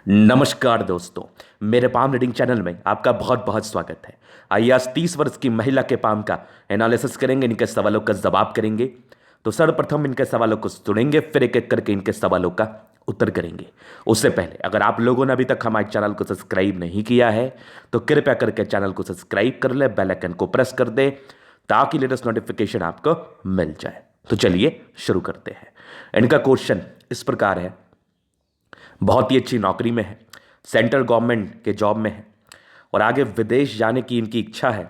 नमस्कार दोस्तों, मेरे पाम रीडिंग चैनल में आपका बहुत बहुत स्वागत है। आइए आज 30 वर्ष की महिला के पाम का एनालिसिस करेंगे, इनके सवालों का जवाब करेंगे। तो सर्वप्रथम इनके सवालों को सुनेंगे, फिर एक एक करके इनके सवालों का उत्तर करेंगे। उससे पहले अगर आप लोगों ने अभी तक हमारे चैनल को सब्सक्राइब नहीं किया है तो कृपया करके चैनल को सब्सक्राइब कर ले, बेल आइकन को प्रेस कर दे ताकि लेटेस्ट नोटिफिकेशन आपको मिल जाए। तो चलिए शुरू करते हैं। इनका क्वेश्चन इस प्रकार है, बहुत ही अच्छी नौकरी में है, सेंट्रल गवर्नमेंट के जॉब में है और आगे विदेश जाने की इनकी इच्छा है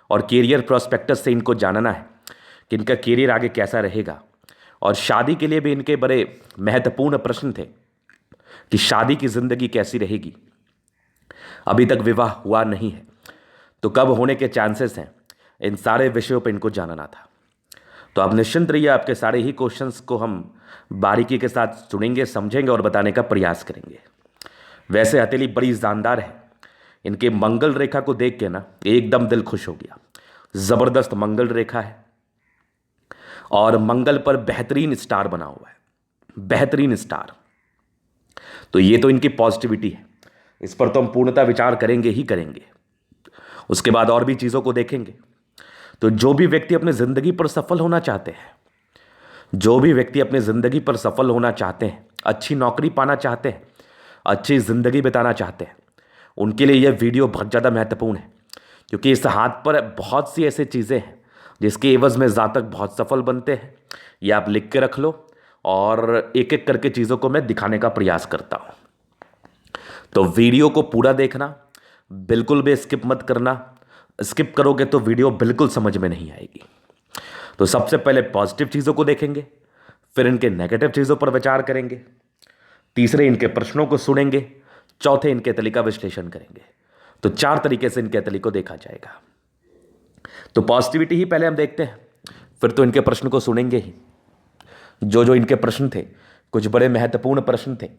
और कैरियर प्रोस्पेक्टस से इनको जानना है कि इनका कैरियर आगे कैसा रहेगा। और शादी के लिए भी इनके बड़े महत्वपूर्ण प्रश्न थे कि शादी की ज़िंदगी कैसी रहेगी। अभी तक विवाह हुआ नहीं है तो कब होने के चांसेस हैं, इन सारे विषयों पर इनको जानना था। तो आप निश्चिंत रहिए, आपके सारे ही क्वेश्चंस को हम बारीकी के साथ सुनेंगे, समझेंगे और बताने का प्रयास करेंगे। वैसे हथेली बड़ी जानदार है, इनके मंगल रेखा को देख के ना एकदम दिल खुश हो गया। ज़बरदस्त मंगल रेखा है और मंगल पर बेहतरीन स्टार बना हुआ है, बेहतरीन स्टार। तो ये तो इनकी पॉजिटिविटी है, इस पर तो हम पूर्णतः विचार करेंगे ही करेंगे। उसके बाद और भी चीज़ों को देखेंगे। तो जो भी व्यक्ति अपनी ज़िंदगी पर सफल होना चाहते हैं, जो भी व्यक्ति अपनी ज़िंदगी पर सफल होना चाहते हैं, अच्छी नौकरी पाना चाहते हैं, अच्छी ज़िंदगी बिताना चाहते हैं, उनके लिए यह वीडियो बहुत ज़्यादा महत्वपूर्ण है। क्योंकि इस हाथ पर बहुत सी ऐसी चीज़ें हैं जिसके एवज़ में जातक बहुत सफल बनते हैं। ये आप लिख के रख लो और एक एक करके चीज़ों को मैं दिखाने का प्रयास करता हूँ। तो वीडियो को पूरा देखना, बिल्कुल भी स्किप मत करना। स्किप करोगे तो वीडियो बिल्कुल समझ में नहीं आएगी। तो सबसे पहले पॉजिटिव चीज़ों को देखेंगे, फिर इनके नेगेटिव चीज़ों पर विचार करेंगे, तीसरे इनके प्रश्नों को सुनेंगे, चौथे इनके तली का विश्लेषण करेंगे। तो 4 तरीके से इनके तली को देखा जाएगा। तो पॉजिटिविटी ही पहले हम देखते हैं, फिर तो इनके प्रश्न को सुनेंगे ही। जो जो इनके प्रश्न थे, कुछ बड़े महत्वपूर्ण प्रश्न थे।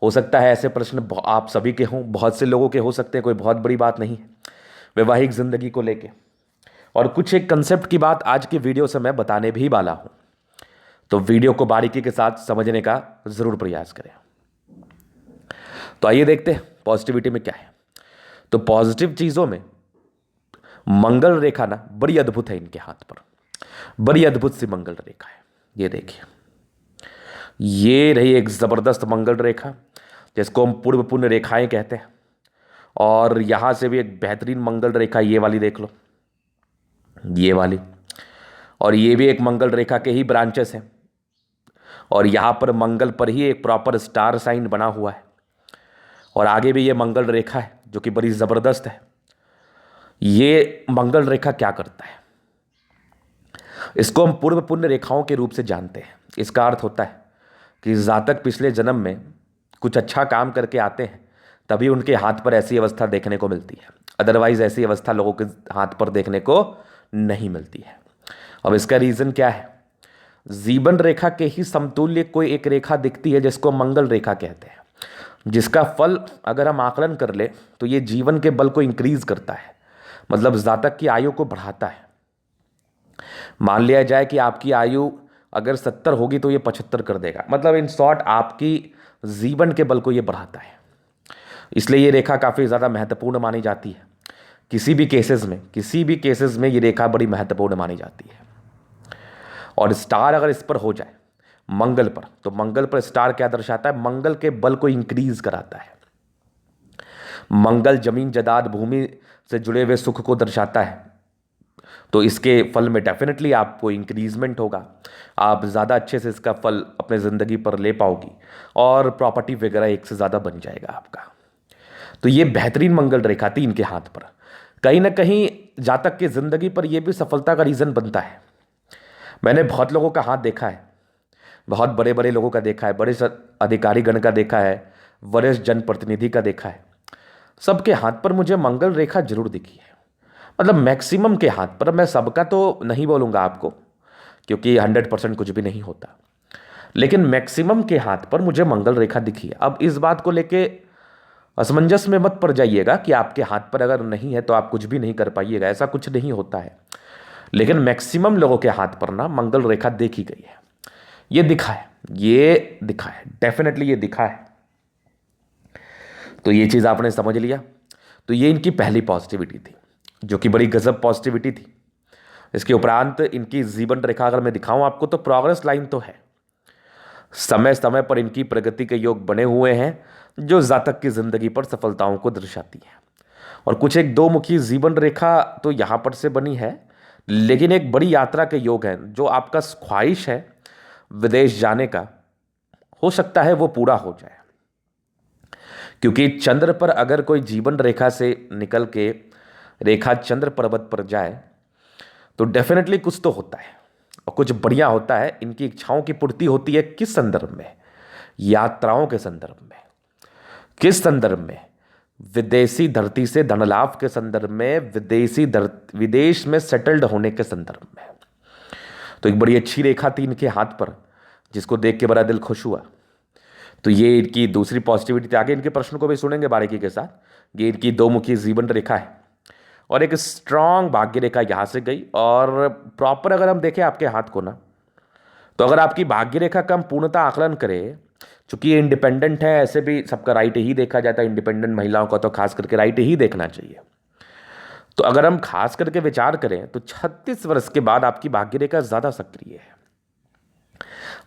हो सकता है ऐसे प्रश्न आप सभी के हों, बहुत से लोगों के हो सकते हैं, कोई बहुत बड़ी बात नहीं है वैवाहिक ज़िंदगी को लेके। और कुछ एक कंसेप्ट की बात आज की वीडियो से मैं बताने भी वाला हूं, तो वीडियो को बारीकी के साथ समझने का जरूर प्रयास करें। तो आइए देखते हैं पॉजिटिविटी में क्या है। तो पॉजिटिव चीज़ों में मंगल रेखा ना बड़ी अद्भुत है, इनके हाथ पर बड़ी अद्भुत सी मंगल रेखा है। ये देखिए, ये रही एक ज़बरदस्त मंगल रेखा जिसको हम पूर्व पुण्य रेखाएं कहते हैं। और यहां से भी एक बेहतरीन मंगल रेखा, ये वाली देख लो, ये वाली। और ये भी एक मंगल रेखा के ही ब्रांचेस हैं। और यहाँ पर मंगल पर ही एक प्रॉपर स्टार साइन बना हुआ है। और आगे भी ये मंगल रेखा है जो कि बड़ी ज़बरदस्त है। ये मंगल रेखा क्या करता है, इसको हम पूर्व पुण्य रेखाओं के रूप से जानते हैं। इसका अर्थ होता है कि जातक पिछले जन्म में कुछ अच्छा काम करके आते हैं, तभी उनके हाथ पर ऐसी अवस्था देखने को मिलती है। अदरवाइज ऐसी अवस्था लोगों के हाथ पर देखने को नहीं मिलती है। अब इसका रीज़न क्या है, जीवन रेखा के ही समतुल्य कोई एक रेखा दिखती है जिसको मंगल रेखा कहते हैं, जिसका फल अगर हम आकलन कर ले तो ये जीवन के बल को इंक्रीज करता है, मतलब जातक की आयु को बढ़ाता है। मान लिया जाए कि आपकी आयु अगर 70 होगी तो ये 75 कर देगा, मतलब इन शॉर्ट आपकी जीवन के बल को ये बढ़ाता है। इसलिए ये रेखा काफ़ी ज़्यादा महत्वपूर्ण मानी जाती है। किसी भी केसेस में ये रेखा बड़ी महत्वपूर्ण मानी जाती है। और स्टार अगर इस पर हो जाए मंगल पर, तो मंगल पर स्टार क्या दर्शाता है, मंगल के बल को इंक्रीज कराता है। मंगल जमीन जायदाद भूमि से जुड़े हुए सुख को दर्शाता है। तो इसके फल में डेफिनेटली आपको इंक्रीजमेंट होगा, आप ज़्यादा अच्छे से इसका फल अपने ज़िंदगी पर ले पाओगी और प्रॉपर्टी वगैरह एक से ज़्यादा बन जाएगा आपका। तो ये बेहतरीन मंगल रेखा थी इनके हाथ पर। कहीं ना कहीं जातक की ज़िंदगी पर यह भी सफलता का रीज़न बनता है। मैंने बहुत लोगों का हाथ देखा है, बहुत बड़े बड़े लोगों का देखा है, बड़े अधिकारी गण का देखा है, वरिष्ठ जनप्रतिनिधि का देखा है। सबके हाथ पर मुझे मंगल रेखा जरूर दिखी है, मतलब मैक्सिमम के हाथ पर। मैं सबका तो नहीं बोलूँगा आपको, क्योंकि 100% कुछ भी नहीं होता, लेकिन मैक्सिमम के हाथ पर मुझे मंगल रेखा दिखी है। अब इस बात को लेके असमंजस में मत पड़ जाइएगा कि आपके हाथ पर अगर नहीं है तो आप कुछ भी नहीं कर पाइएगा, ऐसा कुछ नहीं होता है। लेकिन मैक्सिमम लोगों के हाथ पर ना मंगल रेखा देखी गई है, ये दिखा है, डेफिनेटली ये दिखा है। तो ये चीज़ आपने समझ लिया। तो ये इनकी पहली पॉजिटिविटी थी, जो कि बड़ी गजब पॉजिटिविटी थी। इसके उपरांत इनकी जीवन रेखा अगर मैं दिखाऊं आपको, तो प्रोग्रेस लाइन तो है, समय समय पर इनकी प्रगति के योग बने हुए हैं, जो जातक की जिंदगी पर सफलताओं को दर्शाती है। और कुछ एक दो मुखी जीवन रेखा तो यहाँ पर से बनी है, लेकिन एक बड़ी यात्रा के योग हैं, जो आपका ख्वाहिश है विदेश जाने का, हो सकता है वो पूरा हो जाए। क्योंकि चंद्र पर अगर कोई जीवन रेखा से निकल के रेखा चंद्र पर्वत पर जाए तो डेफिनेटली कुछ तो होता है और कुछ बढ़िया होता है। इनकी इच्छाओं की पूर्ति होती है किस संदर्भ में? यात्राओं के संदर्भ में। किस संदर्भ में? विदेशी धरती से धन लाभ के संदर्भ में, विदेश में सेटल्ड होने के संदर्भ में। तो एक बड़ी अच्छी रेखा थी इनके हाथ पर, जिसको देख के बड़ा दिल खुश हुआ। तो ये इनकी दूसरी पॉजिटिविटी थी। आगे इनके प्रश्न को भी सुनेंगे बारीकी के साथ। ये इनकी दो मुखी जीवन रेखा है और एक स्ट्रांग भाग्य रेखा यहाँ से गई। और प्रॉपर अगर हम देखें आपके हाथ को ना, तो अगर आपकी भाग्य रेखा का हम पूर्णतः आकलन करें, चूंकि ये इंडिपेंडेंट है, ऐसे भी सबका राइट ही देखा जाता है, इंडिपेंडेंट महिलाओं का तो खास करके राइट ही देखना चाहिए। तो अगर हम खास करके विचार करें तो 36 वर्ष के बाद आपकी भाग्य रेखा ज़्यादा सक्रिय है।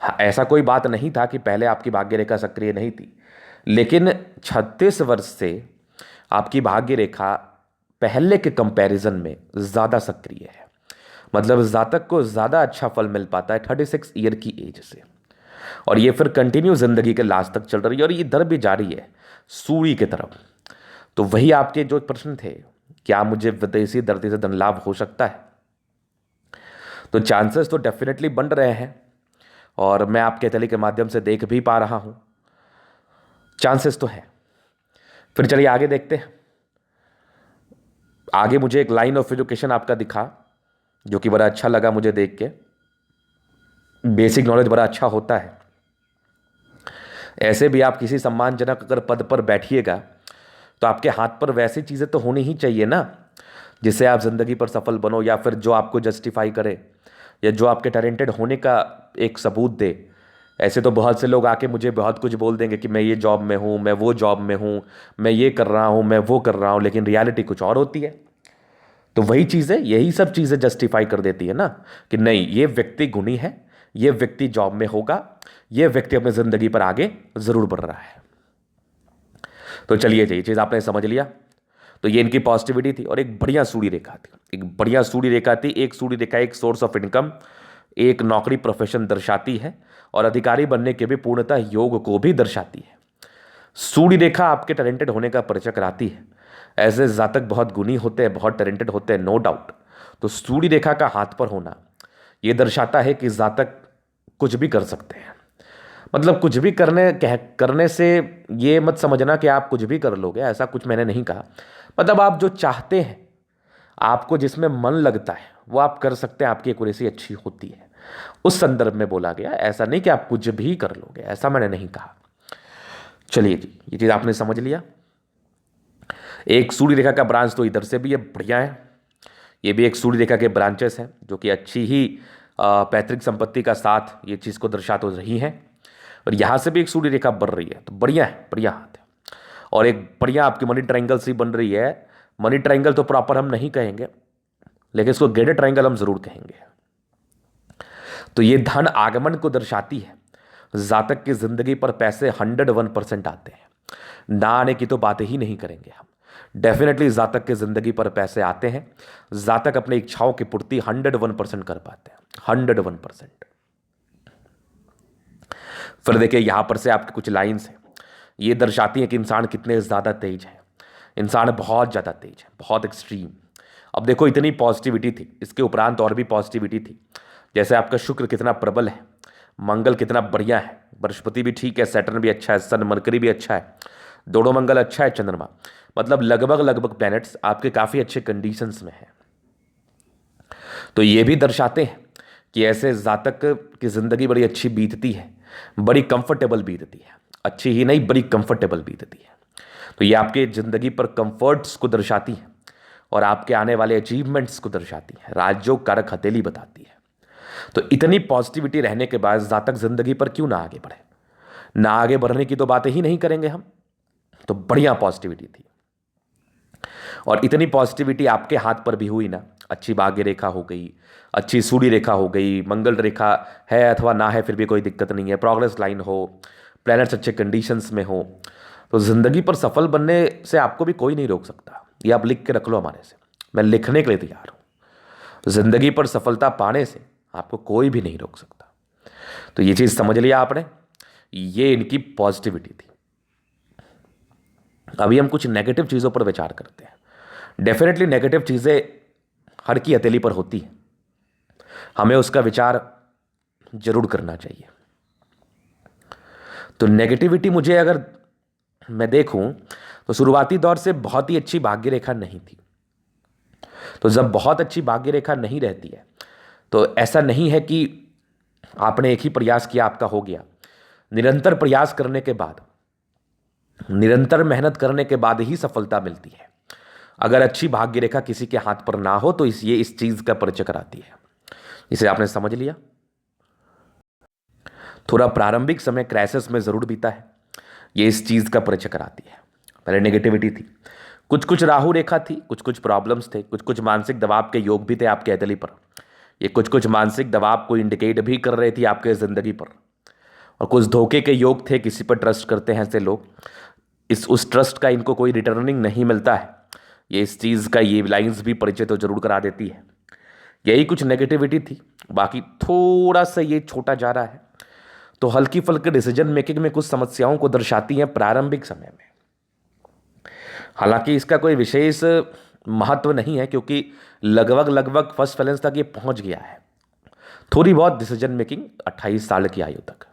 हाँ, ऐसा कोई बात नहीं था कि पहले आपकी भाग्य रेखा सक्रिय नहीं थी, लेकिन 36 वर्ष से आपकी भाग्य रेखा पहले के कंपैरिजन में ज़्यादा सक्रिय है। मतलब जातक को ज़्यादा अच्छा फल मिल पाता है 36 ईयर की एज से, और ये फिर कंटिन्यू जिंदगी के लास्ट तक चल रही है और ये इधर भी जारी है सूर्य की तरफ। तो वही आपके जो प्रश्न थे, क्या मुझे विदेशी धरती से धन लाभ हो सकता है? तो चांसेस तो डेफिनेटली बन रहे हैं और मैं आपके तले के माध्यम से देख भी पा रहा हूं, चांसेस तो है। फिर चलिए आगे देखते हैं। आगे मुझे एक लाइन ऑफ एजुकेशन आपका दिखा, जो कि बड़ा अच्छा लगा मुझे देख के। बेसिक नॉलेज बड़ा अच्छा होता है। ऐसे भी आप किसी सम्मानजनक अगर पद पर बैठिएगा तो आपके हाथ पर वैसी चीज़ें तो होनी ही चाहिए ना, जिससे आप ज़िंदगी पर सफल बनो, या फिर जो आपको जस्टिफाई करे, या जो आपके टैलेंटेड होने का एक सबूत दे। ऐसे तो बहुत से लोग आके मुझे बहुत कुछ बोल देंगे कि मैं ये जॉब में हूँ, मैं वो जॉब में हूँ, मैं ये कर रहा हूँ, मैं वो कर रहा हूँ, लेकिन रियलिटी कुछ और होती है। तो वही चीज़ें, यही सब चीज़ें जस्टिफाई कर देती है ना कि नहीं, ये व्यक्ति गुणी है, ये व्यक्ति जॉब में होगा, ये व्यक्ति अपनी ज़िंदगी पर आगे ज़रूर बढ़ रहा है। तो चलिए ये चीज़ आपने समझ लिया। तो ये इनकी पॉजिटिविटी थी और एक बढ़िया सूर्य रेखा थी, एक बढ़िया सूर्य रेखा थी। एक सूर्य रेखा एक सोर्स ऑफ इनकम, एक नौकरी प्रोफेशन दर्शाती है और अधिकारी बनने के भी पूर्णतः योग को भी दर्शाती है। सूर्य रेखा आपके टैलेंटेड होने का परिचय कराती है। ऐसे जातक बहुत गुणी होते हैं, बहुत टैलेंटेड होते हैं, नो डाउट। तो सूर्य रेखा का हाथ पर होना ये दर्शाता है कि जातक कुछ भी कर सकते हैं। मतलब कुछ भी करने से ये मत समझना कि आप कुछ भी कर लोगे, ऐसा कुछ मैंने नहीं कहा। मतलब आप जो चाहते हैं, आपको जिसमें मन लगता है, वो आप कर सकते हैं, आपकी एक्यूरेसी अच्छी होती है, उस संदर्भ में बोला गया। ऐसा नहीं कि आप कुछ भी कर लोगे, ऐसा मैंने नहीं कहा। चलिए जी, ये चीज़ आपने समझ लिया। एक सूर्य रेखा का ब्रांच तो इधर से भी ये बढ़िया है, ये भी एक सूर्य रेखा के ब्रांचेस हैं, जो कि अच्छी ही पैतृक संपत्ति का साथ ये चीज़ को दर्शा तो रही हैं। और यहाँ से भी एक सूर्य रेखा बढ़ रही है, तो बढ़िया है, बढ़िया हाथ है। और एक बढ़िया आपकी मनी ट्रायंगल सी बन रही है। मनी ट्रायंगल तो प्रॉपर हम नहीं कहेंगे, लेकिन इसको गेटेड ट्रायंगल हम जरूर कहेंगे। तो ये धन आगमन को दर्शाती है। जातक की जिंदगी पर पैसे 101% आते हैं, ना आने की तो बात ही नहीं करेंगे हम। डेफिनेटली जातक की जिंदगी पर पैसे आते हैं। जातक अपनी इच्छाओं की पूर्ति 101% कर पाते हैं, 101%। फिर देखिए यहां पर से आपकी कुछ लाइंस हैं, ये दर्शाती हैं कि इंसान कितने ज़्यादा तेज है। इंसान बहुत ज़्यादा तेज है, बहुत एक्सट्रीम। अब देखो इतनी पॉजिटिविटी थी, इसके उपरांत और भी पॉजिटिविटी थी। जैसे आपका शुक्र कितना प्रबल है, मंगल कितना बढ़िया है, बृहस्पति भी ठीक है, सैटर्न भी अच्छा है, सन मरकरी भी अच्छा है, दोनों मंगल अच्छा है, चंद्रमा, मतलब लगभग प्लैनेट्स आपके काफ़ी अच्छे कंडीशंस में हैं। तो ये भी दर्शाते हैं कि ऐसे जातक की ज़िंदगी बड़ी अच्छी बीतती है, बड़ी कंफर्टेबल बीतती है। अच्छी ही नहीं, बड़ी कंफर्टेबल बीतती है। तो ये आपके ज़िंदगी पर कंफर्ट्स को दर्शाती है और आपके आने वाले अचीवमेंट्स को दर्शाती है, राजयोग कारक हथेली बताती है। तो इतनी पॉजिटिविटी रहने के बाद जातक ज़िंदगी पर क्यों ना आगे बढ़े? ना आगे बढ़ने की तो बातें ही नहीं करेंगे हम। तो बढ़िया पॉजिटिविटी थी। और इतनी पॉजिटिविटी आपके हाथ पर भी हुई ना, अच्छी भाग्य रेखा हो गई, अच्छी सूर्य रेखा हो गई, मंगल रेखा है अथवा ना है फिर भी कोई दिक्कत नहीं है, प्रोग्रेस लाइन हो, प्लैनेट्स अच्छे कंडीशंस में हो, तो ज़िंदगी पर सफल बनने से आपको भी कोई नहीं रोक सकता। ये आप लिख के रख लो हमारे से, मैं लिखने के लिए तैयार हूँ। ज़िंदगी पर सफलता पाने से आपको कोई भी नहीं रोक सकता। तो ये चीज़ समझ लिया आपने, ये इनकी पॉजिटिविटी थी। अभी हम कुछ नेगेटिव चीज़ों पर विचार करते हैं। डेफिनेटली नेगेटिव चीज़ें हर की हथेली पर होती हैं, हमें उसका विचार जरूर करना चाहिए। तो नेगेटिविटी मुझे अगर मैं देखूं तो शुरुआती दौर से बहुत ही अच्छी भाग्य रेखा नहीं थी। तो जब बहुत अच्छी भाग्य रेखा नहीं रहती है तो ऐसा नहीं है कि आपने एक ही प्रयास किया आपका हो गया। निरंतर प्रयास करने के बाद, निरंतर मेहनत करने के बाद ही सफलता मिलती है। अगर अच्छी भाग्य रेखा किसी के हाथ पर ना हो तो ये इस चीज का परिचय कराती है। इसे आपने समझ लिया। थोड़ा प्रारंभिक समय क्राइसिस में जरूर बीता है, ये इस चीज का परिचय कराती है। पहले नेगेटिविटी थी, कुछ कुछ राहु रेखा थी, कुछ कुछ प्रॉब्लम्स थे, कुछ कुछ मानसिक दबाव के योग भी थे आपके हथेली पर। ये कुछ कुछ मानसिक दबाव को इंडिकेट भी कर रही थी आपके जिंदगी पर। और कुछ धोखे के योग थे, किसी पर ट्रस्ट करते हैं ऐसे लोग, उस ट्रस्ट का इनको कोई रिटर्निंग नहीं मिलता है। ये इस चीज़ का ये लाइंस भी परिचय तो जरूर करा देती है। यही कुछ नेगेटिविटी थी। बाकी थोड़ा सा ये छोटा जा रहा है तो हल्की फुल्की डिसीजन मेकिंग में कुछ समस्याओं को दर्शाती है प्रारंभिक समय में। हालांकि इसका कोई विशेष महत्व नहीं है क्योंकि लगभग लगभग फर्स्ट बैलेंस तक ये पहुंच गया है। थोड़ी बहुत डिसीजन मेकिंग 28 साल की आयु तक।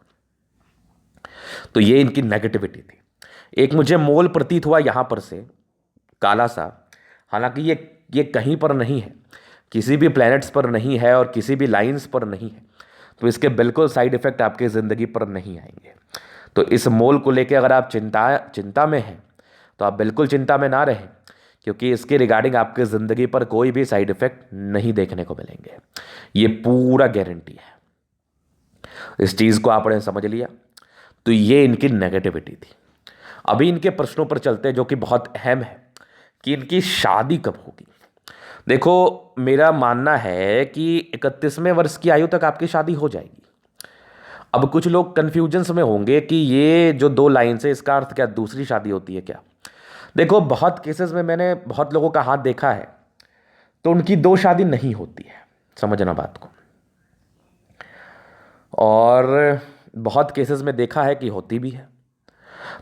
तो ये इनकी नेगेटिविटी थी। एक मुझे मोल प्रतीत हुआ यहां पर से काला सा, हालांकि ये कहीं पर नहीं है, किसी भी प्लैनेट्स पर नहीं है और किसी भी लाइंस पर नहीं है, तो इसके बिल्कुल साइड इफेक्ट आपके ज़िंदगी पर नहीं आएंगे। तो इस मोल को लेकर अगर आप चिंता में हैं तो आप बिल्कुल चिंता में ना रहें, क्योंकि इसके रिगार्डिंग आपके ज़िंदगी पर कोई भी साइड इफेक्ट नहीं देखने को मिलेंगे। ये पूरा गारंटी है। इस चीज़ को आपने समझ लिया। तो ये इनकी नेगेटिविटी थी। अभी इनके प्रश्नों पर चलते हैं जो कि बहुत अहम है कि इनकी शादी कब होगी। देखो, मेरा मानना है कि 31वें वर्ष की आयु तक आपकी शादी हो जाएगी। अब कुछ लोग कन्फ्यूजन्स में होंगे कि ये जो 2 लाइन से इसका अर्थ क्या, दूसरी शादी होती है क्या? देखो, बहुत केसेस में मैंने बहुत लोगों का हाथ देखा है तो उनकी 2 शादी नहीं होती है, समझना बात को। और बहुत केसेस में देखा है कि होती भी है।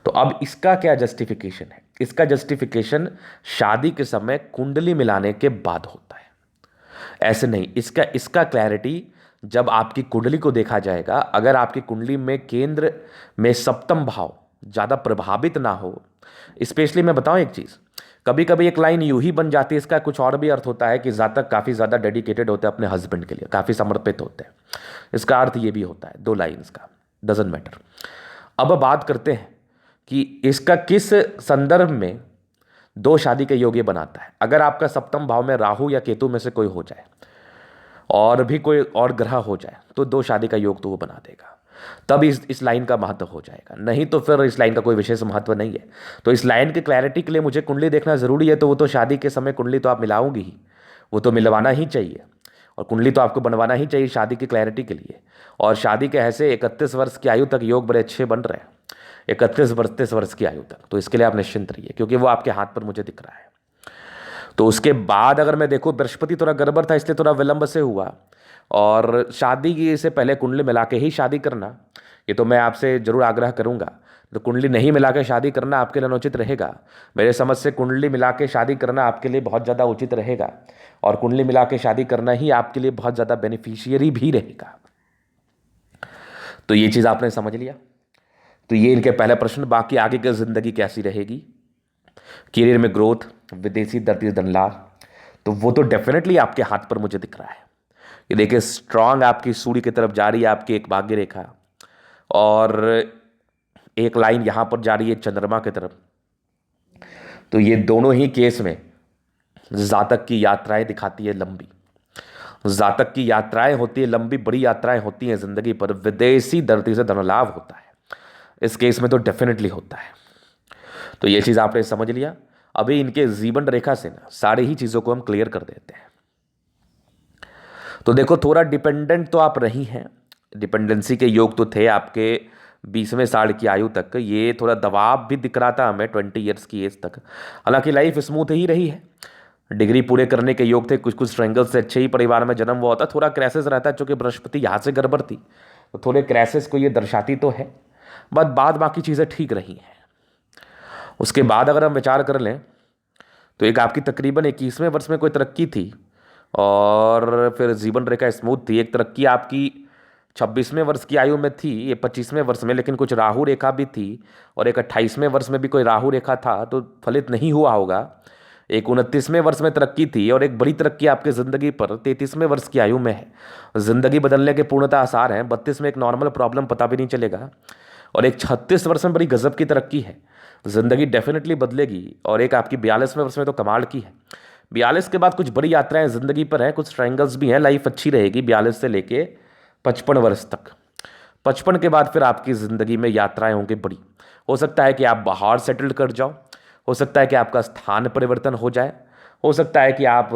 तो अब इसका क्या जस्टिफिकेशन है? इसका जस्टिफिकेशन शादी के समय कुंडली मिलाने के बाद होता है, ऐसे नहीं। इसका क्लैरिटी जब आपकी कुंडली को देखा जाएगा। अगर आपकी कुंडली में केंद्र में सप्तम भाव ज़्यादा प्रभावित ना हो, स्पेशली मैं बताऊं एक चीज़, कभी कभी एक लाइन यूं ही बन जाती है, इसका कुछ और भी अर्थ होता है कि जातक काफ़ी ज़्यादा डेडिकेटेड होते हैं अपने हस्बैंड के लिए, काफ़ी समर्पित होते हैं। इसका अर्थ ये भी होता है 2 लाइन्स का, डजंट मैटर। अब बात करते हैं कि इसका किस संदर्भ में 2 शादी के योग ये बनाता है। अगर आपका सप्तम भाव में राहु या केतु में से कोई हो जाए और भी कोई और ग्रह हो जाए तो 2 शादी का योग तो वो बना देगा, तब इस लाइन का महत्व हो जाएगा। नहीं तो फिर इस लाइन का कोई विशेष महत्व नहीं है। तो इस लाइन की क्लैरिटी के लिए मुझे कुंडली देखना जरूरी है, तो वो तो शादी के समय कुंडली तो आप मिलाओगी ही, वो तो मिलवाना ही चाहिए और कुंडली तो आपको बनवाना ही चाहिए शादी की क्लैरिटी के लिए। और शादी के ऐसे 31 वर्ष की आयु तक योग बड़े अच्छे बन रहे हैं, 31-32 वर्ष की आयु तक, तो इसके लिए आप निश्चिंत रहिए क्योंकि वो आपके हाथ पर मुझे दिख रहा है। तो उसके बाद अगर मैं देखूँ, बृहस्पति थोड़ा गड़बड़ था इसलिए थोड़ा विलंब से हुआ, और शादी से पहले कुंडली मिला के ही शादी करना, ये तो मैं आपसे जरूर आग्रह करूंगा। तो कुंडली नहीं मिला के शादी करना आपके लिए अनुचित रहेगा। मेरे समझ से कुंडली मिला के शादी करना आपके लिए बहुत ज़्यादा उचित रहेगा, और कुंडली मिला के शादी करना ही आपके लिए बहुत ज़्यादा बेनिफिशियरी भी रहेगा। तो ये चीज़ आपने समझ लिया। तो ये इनके पहले प्रश्न। बाकी आगे की ज़िंदगी कैसी रहेगी, करियर में ग्रोथ, विदेशी दर्दी धन लाभ, तो वो तो डेफिनेटली आपके हाथ पर मुझे दिख रहा है। ये देखिए, स्ट्रांग आपकी सूर्य की तरफ जा रही है आपकी एक भाग्य रेखा, और एक लाइन यहां पर जा रही है चंद्रमा की तरफ। तो ये दोनों ही केस में जातक की यात्राएं दिखाती है लंबी, जातक की यात्राएं होती है लंबी, बड़ी यात्राएं होती हैं जिंदगी पर। विदेशी धरती से धन लाभ होता है इस केस में तो डेफिनेटली होता है। तो ये चीज़ आपने समझ लिया। अभी इनके जीवन रेखा से ना सारी ही चीज़ों को हम क्लियर कर देते हैं। तो देखो, थोड़ा डिपेंडेंट तो आप रही हैं, डिपेंडेंसी के योग तो थे आपके 20वें साल की आयु तक। ये थोड़ा दबाव भी दिख रहा था हमें 20 ईयर्स की एज तक। हालांकि लाइफ स्मूथ ही रही है, डिग्री पूरे करने के योग थे, कुछ कुछ स्ट्रेंगल से अच्छे ही परिवार में जन्म हुआ होता। थोड़ा क्रैसेस रहता है, चूंकि बृहस्पति यहाँ से गड़बड़ थी, तो थोड़े क्रैसेस को ये दर्शाती तो है, बट बाद बाकी चीज़ें ठीक रही हैं। उसके बाद अगर हम विचार कर लें तो एक आपकी तकरीबन 21वें वर्ष में कोई तरक्की थी, और फिर जीवन रेखा स्मूथ थी। एक तरक्की आपकी 26वें वर्ष की आयु में थी, ये 25वें वर्ष में, लेकिन कुछ राहु रेखा भी थी, और एक 28वें वर्ष में भी कोई राहु रेखा था, तो फलित नहीं हुआ होगा। एक 29वें वर्ष में तरक्की थी, और एक बड़ी तरक्की आपकी ज़िंदगी पर 33वें वर्ष की आयु में है। ज़िंदगी बदलने के पूर्णतः आसार हैं। 32 में एक नॉर्मल प्रॉब्लम पता भी नहीं चलेगा, और एक 36 वर्ष में बड़ी गजब की तरक्की है, ज़िंदगी डेफिनेटली बदलेगी। और एक आपकी 42वें वर्ष में तो कमाल की है। 42 के बाद कुछ बड़ी यात्राएं ज़िंदगी पर हैं, कुछ ट्रायंगल्स भी हैं, लाइफ अच्छी रहेगी 42 से लेके 55 वर्ष तक। 55 के बाद फिर आपकी ज़िंदगी में यात्राएं होंगी बड़ी। हो सकता है कि आप बाहर सेटल्ड कर जाओ, हो सकता है कि आपका स्थान परिवर्तन हो जाए, हो सकता है कि आप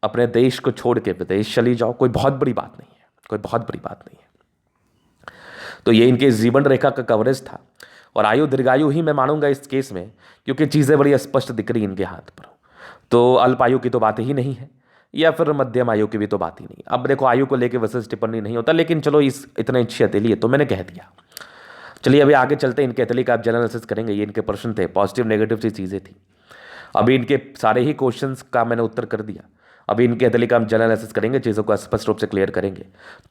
अपने देश को छोड़ के विदेश चली जाओ। कोई बहुत बड़ी बात नहीं है, कोई बहुत बड़ी बात नहीं है। तो ये इनके जीवन रेखा का कवरेज था, और आयु दीर्घायु ही मैं मानूंगा इस केस में, क्योंकि चीज़ें बड़ी स्पष्ट दिख रही इनके हाथ पर। तो अल्प आयु की तो बात ही नहीं है, या फिर मध्यम आयु की भी तो बात ही नहीं। अब देखो, आयु को लेकर विशेष टिप्पणी नहीं होता, लेकिन चलो इस इतने अच्छी हथेली है तो मैंने कह दिया। चलिए अभी आगे चलते हैं। इनके हथेली का आप जनरल एनालिसिस करेंगे। ये इनके प्रश्न थे, पॉजिटिव नेगेटिव सी चीज़ें थी। अभी इनके सारे ही क्वेश्चंस का मैंने उत्तर कर दिया। अभी इनके हथेली का हम जनरल एनालिसिस करेंगे, चीज़ों को स्पष्ट रूप से क्लियर करेंगे।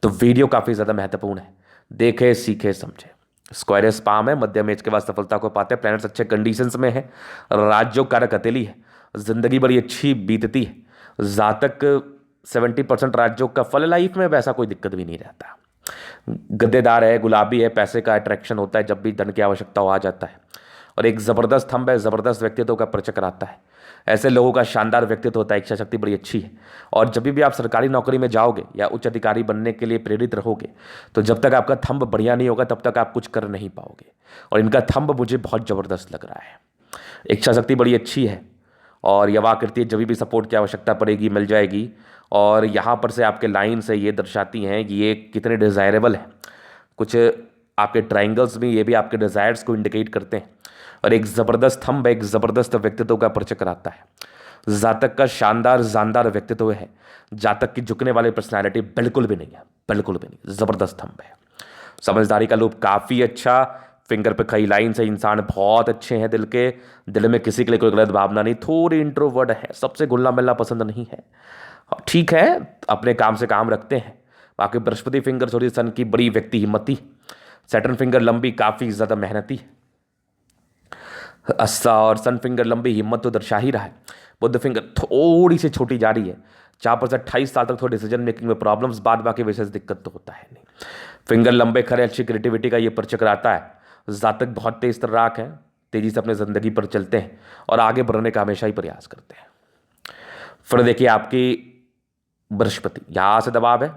तो वीडियो काफ़ी ज़्यादा महत्वपूर्ण है, देखे सीखे समझे। स्क्वायरस पाम है, मध्यम एज के बाद सफलता को पाते हैं, प्लैनेट्स अच्छे कंडीशंस में है, राज्यों कारक हथेली है, जिंदगी बड़ी अच्छी बीतती है, जातक 70% राज्यों का फल लाइफ में, वैसा कोई दिक्कत भी नहीं रहता। गद्देदार है, गुलाबी है, पैसे का अट्रैक्शन होता है, जब भी धन की आवश्यकता हो आ जाता है, और एक ज़बरदस्त थंब है, ज़बरदस्त व्यक्तित्व का परिचय कराता है। ऐसे लोगों का शानदार व्यक्तित्व होता है, इच्छा शक्ति बड़ी अच्छी है, और जब भी आप सरकारी नौकरी में जाओगे या उच्च अधिकारी बनने के लिए प्रेरित रहोगे, तो जब तक आपका थंब बढ़िया नहीं होगा तब तक आप कुछ कर नहीं पाओगे। और इनका थंब मुझे बहुत ज़बरदस्त लग रहा है। इच्छा शक्ति बड़ी अच्छी है, और यवाकृति जब भी सपोर्ट की आवश्यकता पड़ेगी मिल जाएगी। और यहाँ पर से आपके लाइन से ये दर्शाती हैं कि ये कितने डिज़ायरेबल है। कुछ आपके ट्राइंगल्स भी, ये भी आपके डिज़ायर्स को इंडिकेट करते हैं। और एक ज़बरदस्त थंब, एक ज़बरदस्त व्यक्तित्व का परिचय कराता है। जातक का शानदार जानदार व्यक्तित्व है, जातक की झुकने वाली पर्सनैलिटी बिल्कुल भी नहीं है, बिल्कुल भी नहीं, ज़बरदस्त थंब है। समझदारी का लूप काफ़ी अच्छा, फिंगर पे कई लाइन से, इंसान बहुत अच्छे हैं दिल के, दिल में किसी के लिए कोई गलत भावना नहीं, थोड़ी इंट्रोवर्ट है, सबसे घुलना मिलना पसंद नहीं है। ठीक है, अपने काम से काम रखते हैं। बाकी बृहस्पति फिंगर थोड़ी सन की बड़ी व्यक्ति हिम्मती, सैटर्न फिंगर लंबी काफ़ी ज़्यादा मेहनती, अस्सा और सन फिंगर लंबी हिम्मत तो दर्शा ही रहा है। बुध फिंगर थोड़ी सी छोटी जा रही है, 4 से 28 साल तक थोड़ी डिसीजन मेकिंग में प्रॉब्लम्स, बाद बाकी विशेष दिक्कत तो होता है नहीं। फिंगर लंबे खरे, अच्छी क्रिएटिविटी का ये परिचय कराता है। जातक बहुत तेज तर्राक है, तेजी से अपने ज़िंदगी पर चलते हैं और आगे बढ़ने का हमेशा ही प्रयास करते हैं। फिर देखिए आपकी बृहस्पति यहाँ से दबाव है,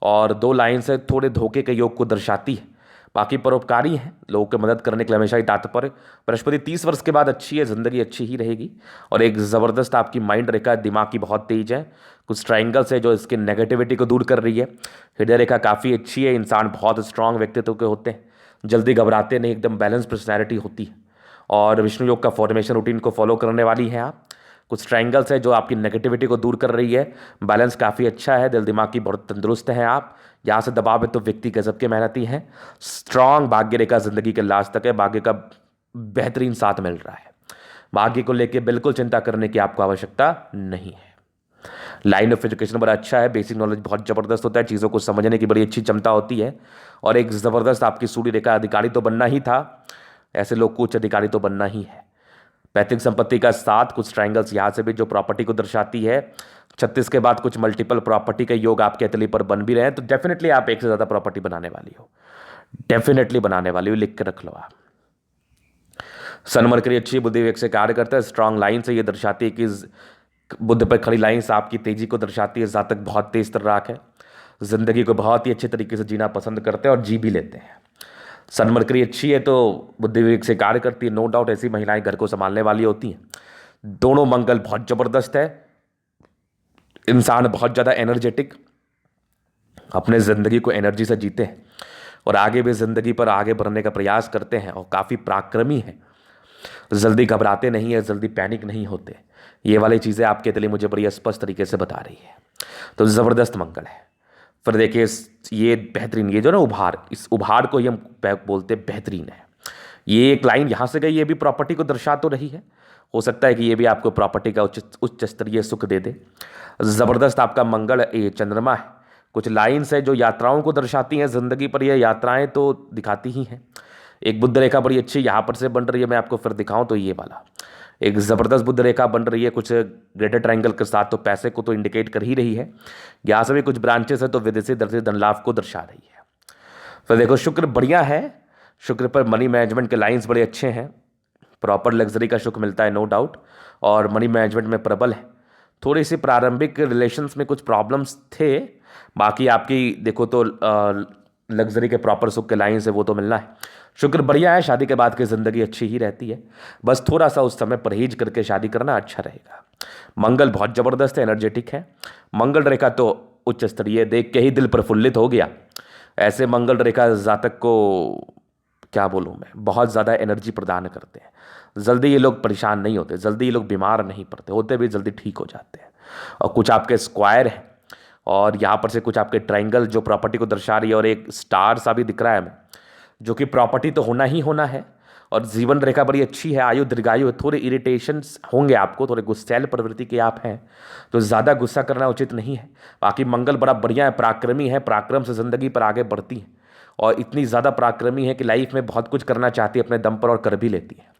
और 2 लाइन से थोड़े धोखे के योग को दर्शाती है। बाकी परोपकारी हैं, लोगों की मदद करने के लिए हमेशा ही तात्पर है। बृहस्पति 30 वर्ष के बाद अच्छी है, ज़िंदगी अच्छी ही रहेगी। और एक ज़बरदस्त आपकी माइंड रेखा, दिमाग की बहुत तेज है, कुछ ट्राइंगल्स है जो इसके नेगेटिविटी को दूर कर रही है। हृदय रेखा काफ़ी अच्छी है, इंसान बहुत स्ट्रांग व्यक्तित्व के होते हैं, जल्दी घबराते नहीं, एकदम बैलेंस पर्सनैलिटी होती है। और विष्णु योग का फॉर्मेशन रूटीन को फॉलो करने वाली हैं आप। कुछ ट्राइंगल्स है जो आपकी नेगेटिविटी को दूर कर रही है, बैलेंस काफ़ी अच्छा है, दिल दिमाग की बहुत तंदुरुस्त हैं आप। यहाँ से दबाव है तो व्यक्ति गजब के मेहनती हैं, स्ट्रांग भाग्य रेखा जिंदगी के लास्ट तक है, भाग्य का बेहतरीन साथ मिल रहा है। भाग्य को लेकर बिल्कुल चिंता करने की आपको आवश्यकता नहीं है। लाइन ऑफ एजुकेशन बड़ा अच्छा है, बेसिक नॉलेज बहुत ज़बरदस्त होता है, चीज़ों को समझने की बड़ी अच्छी क्षमता होती है। और एक ज़बरदस्त आपकी सूर्य रेखा, अधिकारी तो बनना ही था, ऐसे लोग को उच्च अधिकारी तो बनना ही है। पैतृक संपत्ति का साथ, कुछ ट्राइंगल्स यहाँ से भी जो प्रॉपर्टी को दर्शाती है। 36 के बाद कुछ मल्टीपल प्रॉपर्टी के योग आपके हथेली पर बन भी रहे हैं, तो डेफिनेटली आप एक से ज़्यादा प्रॉपर्टी बनाने वाली हो, डेफिनेटली बनाने वाली हो, लिख के रख लो आप। सन मरकरी अच्छी बुद्धि विवेक से कार्य करता है, स्ट्रांग लाइन से ये दर्शाती है कि बुद्ध पर खड़ी लाइन से आपकी तेजी को दर्शाती है। जातक बहुत तेज तर्राक है, जिंदगी को बहुत ही अच्छे तरीके से जीना पसंद करते हैं और जी भी लेते हैं। सन मरकरी अच्छी है तो बुद्धि विवेक से कार्य करती है, नो डाउट ऐसी महिलाएं घर को संभालने वाली होती हैं। दोनों मंगल बहुत जबरदस्त है, इंसान बहुत ज़्यादा एनर्जेटिक, अपने ज़िंदगी को एनर्जी से जीते हैं और आगे भी ज़िंदगी पर आगे बढ़ने का प्रयास करते हैं और काफ़ी पराक्रमी हैं, जल्दी घबराते नहीं है, जल्दी पैनिक नहीं होते। ये वाली चीज़ें आपके लिए मुझे बड़ी स्पष्ट तरीके से बता रही है, तो ज़बरदस्त मंगल है। फिर देखिए ये बेहतरीन, ये जो ना उभार, इस उभार को ही हम बोलते बेहतरीन है। ये एक लाइन यहाँ से गई, ये भी प्रॉपर्टी को दर्शा तो रही है, हो सकता है कि ये भी आपको प्रॉपर्टी का उच्च स्तरीय सुख दे दे। ज़बरदस्त आपका मंगल ये चंद्रमा है। कुछ लाइन्स है जो यात्राओं को दर्शाती हैं ज़िंदगी पर, ये यात्राएं तो दिखाती ही हैं। एक बुद्ध रेखा बड़ी अच्छी यहाँ पर से बन रही है, मैं आपको फिर दिखाऊं तो ये वाला एक ज़बरदस्त बुद्ध रेखा बन रही है कुछ ग्रेटर ट्रायंगल के साथ, तो पैसे को तो इंडिकेट कर ही रही है। यहाँ से भी कुछ ब्रांचेस है तो विदेशी दर से धन लाभ को दर्शा रही है। फिर देखो शुक्र बढ़िया है, शुक्र पर मनी मैनेजमेंट के लाइंस बड़े अच्छे हैं, प्रॉपर लग्जरी का सुख मिलता है नो डाउट, और मनी मैनेजमेंट में प्रबल है। थोड़ी सी प्रारंभिक रिलेशंस में कुछ प्रॉब्लम्स थे, बाकी आपकी देखो तो लग्जरी के प्रॉपर सुख के लाइन से वो तो मिलना है। शुक्र बढ़िया है, शादी के बाद की ज़िंदगी अच्छी ही रहती है, बस थोड़ा सा उस समय परहेज करके शादी करना अच्छा रहेगा। मंगल बहुत ज़बरदस्त है, एनर्जेटिक है। मंगल रेखा तो उच्च स्तरीय, देख के ही दिल प्रफुल्लित हो गया। ऐसे मंगल रेखा जातक को क्या बोलूँ मैं, बहुत ज़्यादा एनर्जी प्रदान करते हैं। जल्दी ये लोग परेशान नहीं होते, जल्दी ये लोग बीमार नहीं पड़ते, होते भी जल्दी ठीक हो जाते हैं। और कुछ आपके स्क्वायर हैं और यहाँ पर से कुछ आपके ट्रायंगल जो प्रॉपर्टी को दर्शा रही है, और एक स्टार सा भी दिख रहा है हमें, जो कि प्रॉपर्टी तो होना ही होना है। और जीवन रेखा बड़ी अच्छी है, आयु दीर्घायु है। थोड़े इरिटेशंस होंगे आपको, थोड़े गुस्सैल प्रवृत्ति के आप हैं तो ज़्यादा गुस्सा करना उचित नहीं है। बाकी मंगल बड़ा बढ़िया है, पराक्रमी है, पराक्रम से ज़िंदगी पर आगे बढ़ती है और इतनी ज़्यादा पराक्रमी है कि लाइफ में बहुत कुछ करना चाहती है अपने दम पर और कर भी लेती है।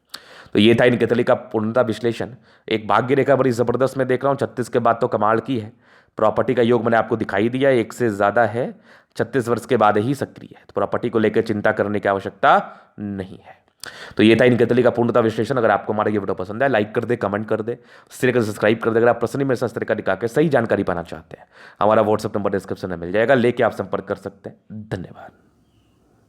तो ये था इनके तली का पूर्णता विश्लेषण। एक भाग्य रेखा बड़ी ज़बरदस्त मैं देख रहा हूँ, 36 के बाद तो कमाल की है। प्रॉपर्टी का योग मैंने आपको दिखाई दिया, एक से ज़्यादा है, 36 वर्ष के बाद ही सक्रिय है, तो प्रॉपर्टी को लेकर चिंता करने की आवश्यकता नहीं है। तो ये था इनके तली का पूर्णता विश्लेषण। अगर आपको हमारा ये वीडियो पसंद है, लाइक कर दे, कमेंट कर दे, इस तरह का सब्सक्राइब कर दे। अगर आप पर्सनली मेरे साथ इस तरह का दिखा के सही जानकारी पाना चाहते हैं, हमारा व्हाट्सअप नंबर डिस्क्रिप्शन में मिल जाएगा, लेके आप संपर्क कर सकते हैं। धन्यवाद।